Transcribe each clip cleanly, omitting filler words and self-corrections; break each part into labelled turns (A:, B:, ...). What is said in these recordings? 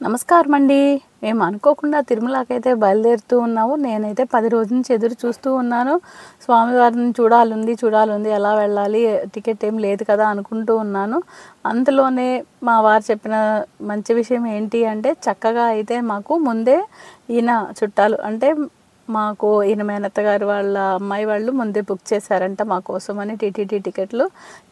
A: నమస్కారం అండి. మేము అనుకోకుండా తిరుమలకైతే బయలుదేరుతూ ఉన్నాము. నేనైతే 10 రోజుల నుంచి ఎదురు చూస్తూ ఉన్నాను. స్వామివారిని చూడాలి ఎలా వెళ్ళాలి, టికెట్ ఏం లేదు కదా అనుకుంటూ ఉన్నాను. అంతలోనే మా వారు చెప్పిన మంచి విషయం ఏంటి అంటే, చక్కగా అయితే మాకు ముందే ఈయన చుట్టాలు అంటే మాకు ఈయన మేనత్తగారు వాళ్ళ అమ్మాయి వాళ్ళు ముందే బుక్ చేశారంట మా కోసమని టీటీడీ టికెట్లు.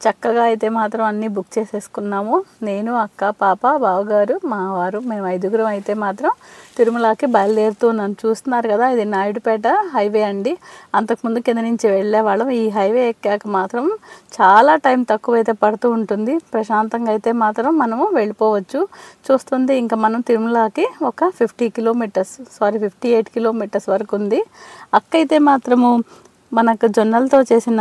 A: చక్కగా అయితే మాత్రం అన్నీ బుక్ చేసేసుకున్నాము. నేను, అక్క, పాప, బావగారు, మా వారు, మేము 5గురం అయితే మాత్రం తిరుమలకి బయలుదేరుతున్నాను. చూస్తున్నారు కదా, ఇది నాయుడుపేట హైవే అండి. అంతకుముందు కింద నుంచి వెళ్ళేవాళ్ళం. ఈ హైవే ఎక్కాక మాత్రం చాలా టైం తక్కువైతే పడుతూ ఉంటుంది. ప్రశాంతంగా అయితే మాత్రం మనము వెళ్ళిపోవచ్చు. చూస్తుంది ఇంకా మనం తిరుమలకి ఒక 58 కిలోమీటర్స్ వరకు ఉంది. అక్క అయితే మాత్రము మనకు జొన్నలతో చేసిన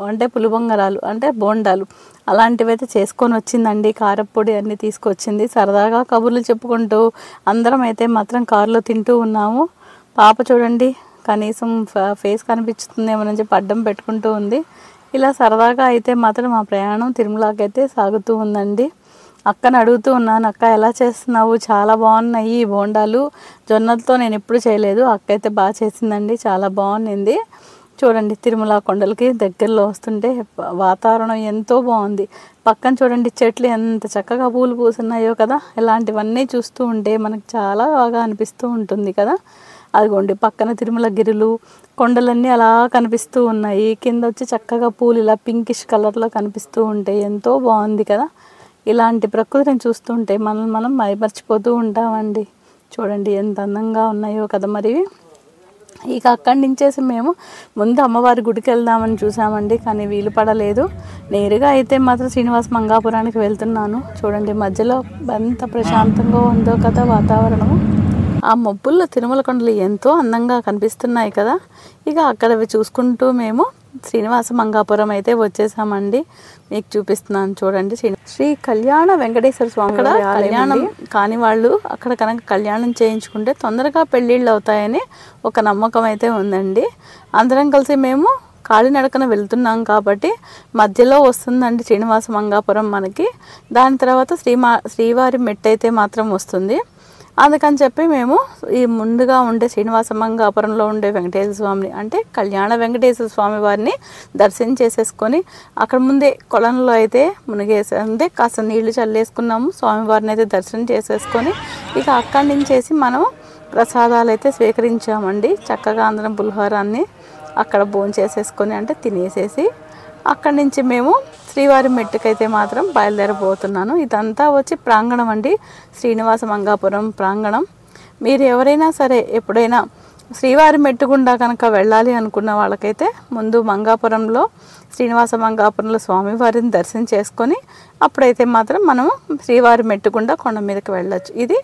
A: అంటే పులిబొంగరాలు అంటే బోండాలు అలాంటివి అయితే చేసుకొని వచ్చిందండి. కారప్పొడి అన్నీ తీసుకొచ్చింది. సరదాగా కబుర్లు చెప్పుకుంటూ అందరం అయితే మాత్రం కారులో తింటూ ఉన్నాము. పాప చూడండి, కనీసం ఫేస్ కనిపిస్తుందేమోనని చెప్పి అడ్డం పెట్టుకుంటూ ఉంది. ఇలా సరదాగా అయితే మాత్రం మా ప్రయాణం తిరుమలకి అయితే సాగుతూ ఉందండి. అక్కని అడుగుతూ ఉన్నాను, అక్క ఎలా చేస్తున్నావు, చాలా బాగున్నాయి ఈ బోండాలు, జొన్నలతో నేను ఎప్పుడు చేయలేదు. అక్క అయితే బాగా చేసిందండి, చాలా బాగుంది. చూడండి, తిరుమల కొండలకి దగ్గరలో వస్తుంటే వాతావరణం ఎంతో బాగుంది. పక్కన చూడండి చెట్లు ఎంత చక్కగా పూలు పూస్తున్నాయో కదా. ఇలాంటివన్నీ చూస్తూ ఉంటే మనకు చాలా బాగా అనిపిస్తూ ఉంటుంది కదా. అదిగోండి పక్కన తిరుమల గిరులు, కొండలన్నీ అలా కనిపిస్తూ ఉన్నాయి. కింద వచ్చి చక్కగా పూలు ఇలా పింకిష్ కలర్లో కనిపిస్తూ ఉంటాయి. ఎంతో బాగుంది కదా. ఇలాంటి ప్రకృతిని చూస్తుంటే మనం మైమర్చిపోతూ ఉంటామండి. చూడండి ఎంత అందంగా ఉన్నాయో కదా. మరి ఇక అక్కడి నుంచేసి మేము ముందు అమ్మవారి గుడికి వెళ్దామని చూసామండి, కానీ వీలు పడలేదు. నేరుగా అయితే మాత్రం శ్రీనివాస మంగాపురానికి వెళ్తున్నాను. చూడండి మధ్యలో ఎంత ప్రశాంతంగా ఉందో కదా వాతావరణము. ఆ మబ్బుల్లో తిరుమల కొండలు ఎంతో అందంగా కనిపిస్తున్నాయి కదా. ఇక అక్కడవి చూసుకుంటూ మేము శ్రీనివాస మంగాపురం అయితే వచ్చేసామండి. మీకు చూపిస్తున్నాను చూడండి. శ్రీ కళ్యాణ వెంకటేశ్వర స్వామి అక్కడ కళ్యాణం కాని వాళ్ళు అక్కడ కనుక కళ్యాణం చేయించుకుంటే తొందరగా పెళ్ళిళ్ళు అవుతాయని ఒక నమ్మకం అయితే ఉందండి. అందరం కలిసి మేము కాలినడకన వెళ్తున్నాం కాబట్టి మధ్యలో వస్తుందండి శ్రీనివాస మంగాపురం మనకి. దాని తర్వాత శ్రీవారి మెట్టు అయితే మాత్రం వస్తుంది. అందుకని చెప్పి మేము ఈ ముందుగా ఉండే శ్రీనివాస మంగాపురంలో ఉండే వెంకటేశ్వర స్వామిని అంటే కళ్యాణ వెంకటేశ్వర స్వామి వారిని దర్శనం చేసేసుకొని అక్కడ ముందే కొలంలో అయితే మునిగేసే కాస్త నీళ్లు చల్లేసుకున్నాము. స్వామివారిని అయితే దర్శనం చేసేసుకొని ఇక అక్కడి నుంచేసి మనం ప్రసాదాలు అయితే స్వీకరించామండి. చక్కగా అందరం పులిహోరాన్ని అక్కడ భోంచేసేసుకొని అంటే తినేసేసి అక్కడి నుంచి మేము శ్రీవారి మెట్టుకైతే మాత్రం బయలుదేరబోతున్నాను. ఇదంతా వచ్చి ప్రాంగణం అండి, శ్రీనివాస మంగాపురం ప్రాంగణం. మీరు ఎవరైనా సరే ఎప్పుడైనా శ్రీవారి మెట్టుగుండా కనుక వెళ్ళాలి అనుకున్న వాళ్ళకైతే ముందు మంగాపురంలో శ్రీనివాస మంగాపురంలో స్వామివారిని దర్శనం చేసుకొని అప్పుడైతే మాత్రం మనము శ్రీవారి మెట్టుగుండా కొండ మీదకి వెళ్ళొచ్చు. ఇది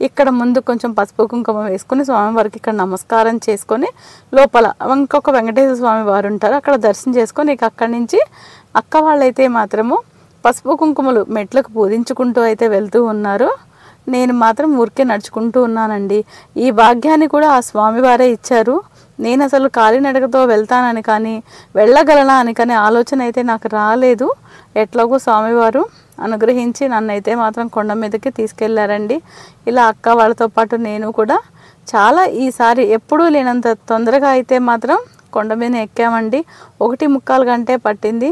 A: ఇక్కడ ముందు కొంచెం పసుపు కుంకుమ వేసుకొని స్వామివారికి ఇక్కడ నమస్కారం చేసుకొని లోపల ఇంకొక వెంకటేశ్వర స్వామి వారు ఉంటారు, అక్కడ దర్శనం చేసుకొని ఇక అక్కడి నుంచి అక్క వాళ్ళైతే మాత్రము పసుపు కుంకుమలు మెట్లకు పూజించుకుంటూ అయితే వెళ్తూ ఉన్నారు. నేను మాత్రం ఊరికే నడుచుకుంటూ ఉన్నానండి. ఈ భాగ్యాన్ని కూడా ఆ స్వామివారే ఇచ్చారు. నేను అసలు కాలినడకతో వెళ్తానని కానీ వెళ్ళగలనా అని కానీ ఆలోచన అయితే నాకు రాలేదు. ఎట్లాగో స్వామివారు అనుగ్రహించి నన్నైతే మాత్రం కొండ మీదకి తీసుకెళ్లారండి. ఇలా అక్క వాళ్ళతో పాటు నేను కూడా చాలా ఈసారి ఎప్పుడూ లేనంత తొందరగా అయితే మాత్రం కొండ మీద ఎక్కామండి. 1.25 గంటే పట్టింది.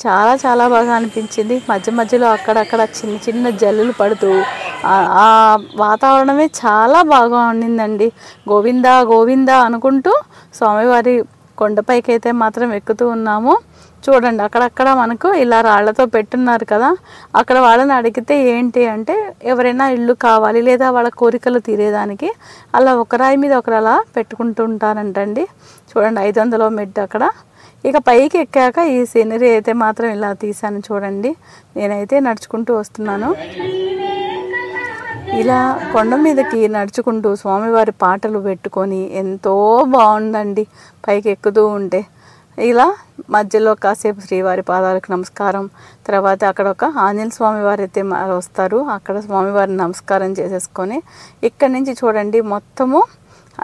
A: చాలా బాగా అనిపించింది. మధ్యలో అక్కడక్కడ చిన్న జల్లులు పడుతూ ఆ వాతావరణమే చాలా బాగా ఉండిందండి. గోవిందా గోవిందా అనుకుంటూ స్వామివారి కొండపైకి అయితే మాత్రం ఎక్కుతూ ఉన్నాము. చూడండి అక్కడక్కడ మనకు ఇలా రాళ్లతో పెట్టున్నారు కదా. అక్కడ వాళ్ళని అడిగితే ఏంటి అంటే ఎవరైనా ఇల్లు కావాలి లేదా వాళ్ళ కోరికలు తీరేదానికి అలా ఒక రాయి మీద ఒకరు అలా పెట్టుకుంటూ ఉంటారంటండి. చూడండి 500వ మెట్టు అక్కడ. ఇక పైకి ఎక్కాక ఈ సీనరీ అయితే మాత్రం ఇలా తీశాను చూడండి. నేనైతే నడుచుకుంటూ వస్తున్నాను. ఇలా కొండ మీదకి నడుచుకుంటూ స్వామివారి పాటలు పెట్టుకొని ఎంతో బాగుందండి పైకి ఎక్కుతూ ఉంటే. ఇలా మధ్యలో కాసేపు శ్రీవారి పాదాలకు నమస్కారం, తర్వాత అక్కడ ఒక ఆంజనేయ స్వామి వారు అయితే వస్తారు, అక్కడ స్వామివారిని నమస్కారం చేసేసుకొని ఇక్కడి నుంచి చూడండి మొత్తము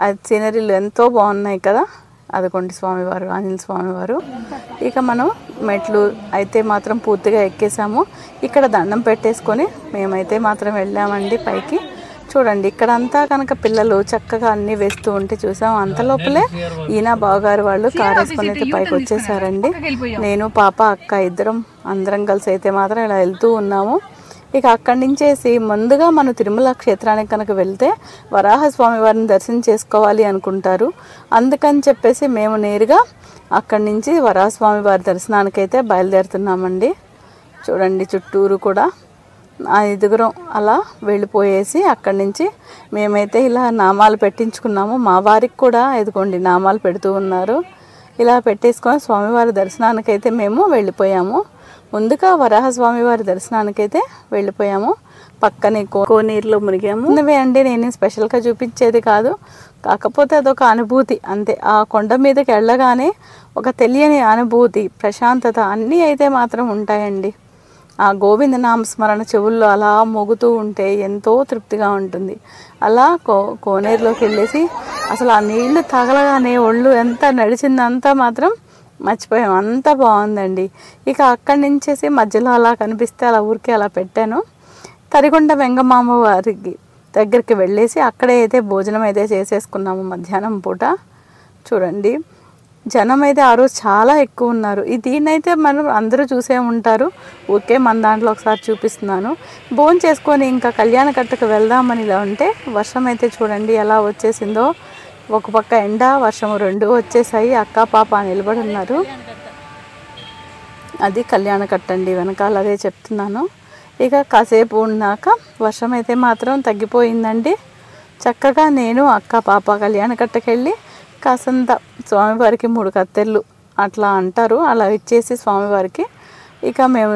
A: ఆ సీనరీలు ఎంతో బాగున్నాయి కదా. అదిగోండి స్వామివారు, ఆంజనేయ స్వామివారు. ఇక మనం మెట్లు అయితే మాత్రం పూర్తిగా ఎక్కేసాము. ఇక్కడ దండం పెట్టేసుకొని మేమైతే మాత్రం వెళ్ళామండి పైకి. చూడండి ఇక్కడంతా కనుక పిల్లలు చక్కగా అన్నీ వేస్తూ ఉంటే చూసాం. అంతలోపలే ఈయన బావగారు వాళ్ళు కారు వేసుకొని అయితే పైకి వచ్చేసారండి. నేను పాప అక్క అందరం కలిసి అయితే మాత్రం ఇలా వెళ్తూ ఉన్నాము. ఇక అక్కడి నుంచేసి ముందుగా మనం తిరుమల క్షేత్రానికి కనుక వెళ్తే వరాహస్వామి వారిని దర్శనం చేసుకోవాలి అనుకుంటారు. అందుకని చెప్పేసి మేము నేరుగా అక్కడి నుంచి వరాహస్వామి వారి దర్శనానికైతే బయలుదేరుతున్నామండి. చూడండి చుట్టూరు కూడా ఎదుగురం అలా వెళ్ళిపోయేసి అక్కడి నుంచి మేమైతే ఇలా నామాలు పెట్టించుకున్నాము. మా వారికి కూడా ఎదుకోండి నామాలు పెడుతూ ఉన్నారు. ఇలా పెట్టేసుకొని స్వామివారి దర్శనానికైతే మేము వెళ్ళిపోయాము. ముందుగా వరాహస్వామి వారి దర్శనానికైతే వెళ్ళిపోయాము. పక్కనే కోనేరులో మునిగాము. ఇవే అండి, నేను స్పెషల్గా చూపించేది కాదు, కాకపోతే అదొక అనుభూతి అంతే. ఆ కొండ మీదకి వెళ్ళగానే ఒక తెలియని అనుభూతి, ప్రశాంతత అన్నీ అయితే మాత్రం ఉంటాయండి. ఆ గోవింద నామస్మరణ చెవుల్లో అలా మోగుతూ ఉంటే ఎంతో తృప్తిగా ఉంటుంది. అలా కోనేరులోకి వెళ్ళేసి అసలు ఆ నీళ్లు తగలగానే ఒళ్ళు ఎంత నడిచిందంతా మాత్రం మర్చిపోయాం. అంత బాగుందండి. ఇక అక్కడి నుంచేసి మధ్యలో అలా కనిపిస్తే అలా ఊరికే అలా పెట్టాను. తరిగొండ వెంగమామ వారికి దగ్గరికి వెళ్ళేసి అక్కడే అయితే భోజనం అయితే చేసేసుకున్నాము మధ్యాహ్నం పూట. చూడండి జనం అయితే ఆ రోజు చాలా ఎక్కువ ఉన్నారు. దీన్నైతే మనం అందరూ చూసే ఉంటారు, ఊరికే మన దాంట్లో ఒకసారి చూపిస్తున్నాను. భోజనం చేసుకొని ఇంకా కళ్యాణకట్టకు వెళ్దామని ఇలా ఉంటే వర్షం అయితే చూడండి ఎలా వచ్చేసిందో. ఒక పక్క ఎండ వర్షము రెండు వచ్చేసాయి. అక్క పాప నిలబడి ఉన్నారు. అది కళ్యాణకట్ట అండి, వెనకాల అదే చెప్తున్నాను. ఇక కాసేపు ఉన్నాక వర్షం అయితే మాత్రం తగ్గిపోయిందండి. చక్కగా నేను అక్క పాప కళ్యాణకట్టకి వెళ్ళి కాసంత స్వామివారికి 3 కత్తెర్లు అట్లా అంటారు, అలా ఇచ్చేసి స్వామివారికి ఇక మేము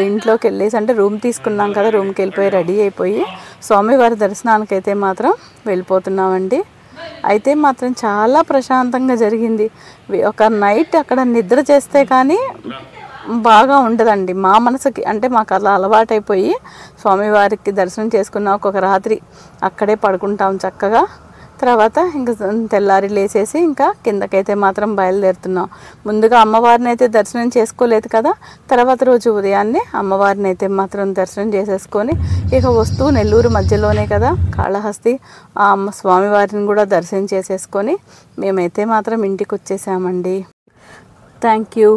A: ఇంట్లోకి వెళ్ళేసి అంటే రూమ్ తీసుకున్నాం కదా, రూమ్కి వెళ్ళిపోయి రెడీ అయిపోయి స్వామివారి దర్శనానికి అయితే మాత్రం వెళ్ళిపోతున్నామండి. అయితే మాత్రం చాలా ప్రశాంతంగా జరిగింది. ఒక నైట్ అక్కడ నిద్ర చేస్తే కానీ బాగా ఉండదండి మా మనసుకి. అంటే మాకు అలా అలవాటైపోయి స్వామివారికి దర్శనం చేసుకున్న ఒక రాత్రి అక్కడే పడుకుంటాం చక్కగా. తర్వాత ఇంకా తెల్లారి లేచేసి ఇంకా కిందకైతే మాత్రం బయలుదేరుతున్నాం. ముందుగా అమ్మవారిని అయితే దర్శనం చేసుకోలేదు కదా, తర్వాత రోజు ఉదయాన్నే అమ్మవారిని అయితే మాత్రం దర్శనం చేసేసుకొని ఇక వస్తూ నెల్లూరు మధ్యలోనే కదా కాళహస్తి, ఆ అమ్మ స్వామివారిని కూడా దర్శనం చేసేసుకొని మేమైతే మాత్రం ఇంటికి వచ్చేసామండి. Thank you.